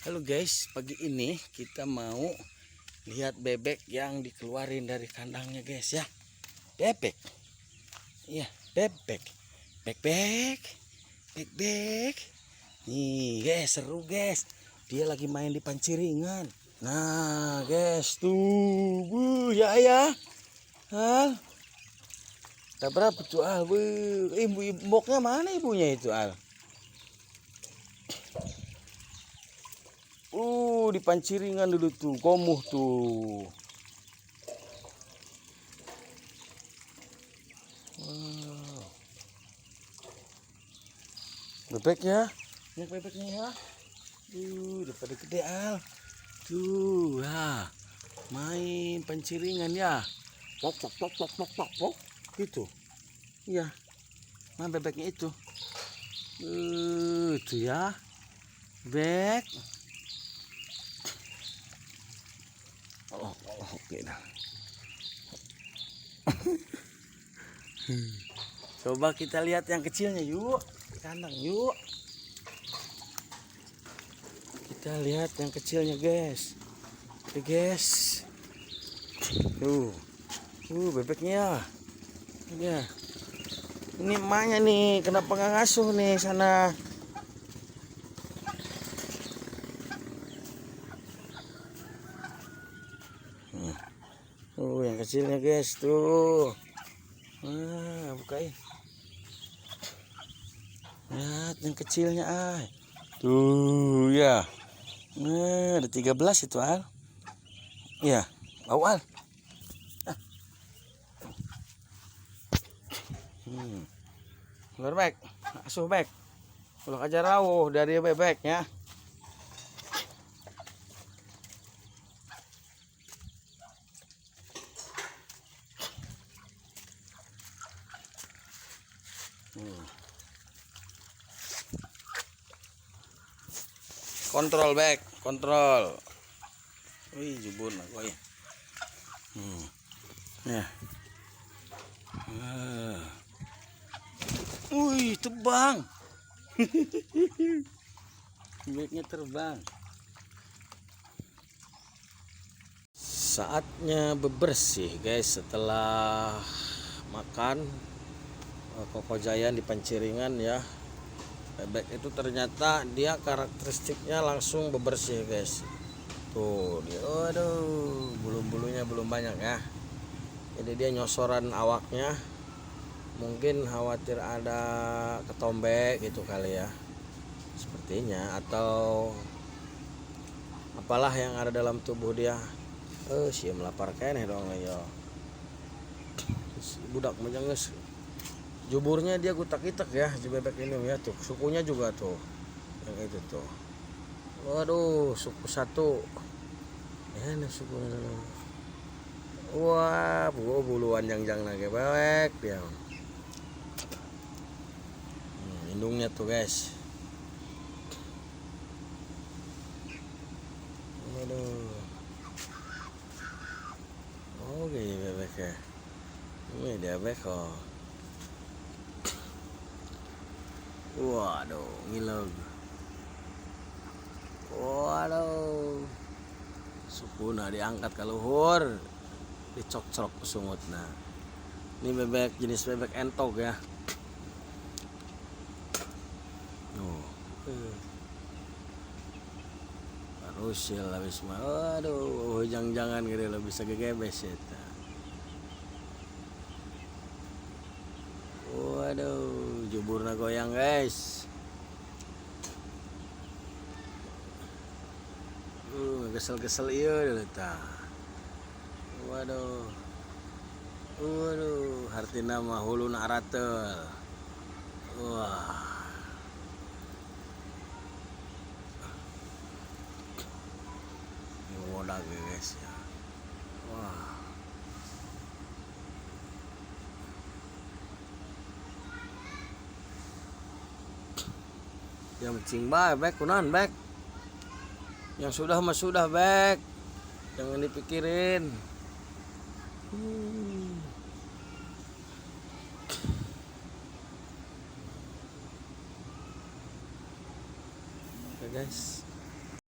Halo guys, pagi ini kita mau lihat bebek yang dikeluarin dari kandangnya guys ya. Bebek. Iya, bebek. Bebek. Bebek. Nih guys, seru guys. Dia lagi main di panciringan. Nah guys, tuh. Ya ya. Al. Ada berapa tuh Al? Ibu-ibuknya mana ibunya itu Al? Di panciringan dulu tuh, komuh tuh. Wow. Bebeknya, ini bebeknya ya. Udah pada gede Al. Tuh, ya. Main panciringan ya. Pok pok pok pok pok pok pok. Gitu. Iya. Mana bebeknya itu? Itu ya. Bebek. Oke dah. Coba kita lihat yang kecilnya yuk. Kandang yuk. Kita lihat yang kecilnya guys. Oke guys. Tuh. Bebeknya. Ya. Ini emaknya nih, kenapa nggak ngasuh nih sana? Yang kecilnya guys tuh. Bukain. Lihat yang kecilnya Tuh ya. Ada 13 itu Al. Iya, Al. Bebek, asuh bebek. Ulah aja rawuh dari bebeknya. Kontrol back, kontrol. Wih, jubur lah gue. Ya. Wih, terbang. Backnya terbang. Saatnya bebersih guys setelah makan Koko Jayan di panciringan ya. Bebek itu ternyata dia karakteristiknya langsung bebersih guys. Tuh dia, aduh, bulu-bulunya belum banyak ya. Jadi dia nyosoran awaknya. Mungkin khawatir ada ketombe gitu kali ya. Sepertinya, atau apalah yang ada dalam tubuh dia. Sih melapar keneh dong ya. Budak menjenges. Juburnya dia gutak-itak ya, si bebek ini ya tuh. Sukunya juga tuh. Yang itu tuh. Waduh, suku satu. Ya, nih sukunya. Wah, buluan jangjang lagi bebek dia. Hidungnya tuh guys. Waduh. Oke bebek ya. Ini dia bebek kok. Waduh, ngilag. Waduh. Sukuna diangkat ke luhur. Dicok-cok ke sungut. Nah. Ini bebek jenis bebek entok ya. Rusil habis mah. Waduh, jangan gitu lo bisa gegebes ya. Waduh, juburna goyang guys. Gesel-gesel iya dulu ta. Waduh. Hartina mah huluna aratel. Wah. Wodak guys ya. Wah. Yang cing bek kunan bek. Yang sudah mah sudah bek. Jangan dipikirin. Oke guys.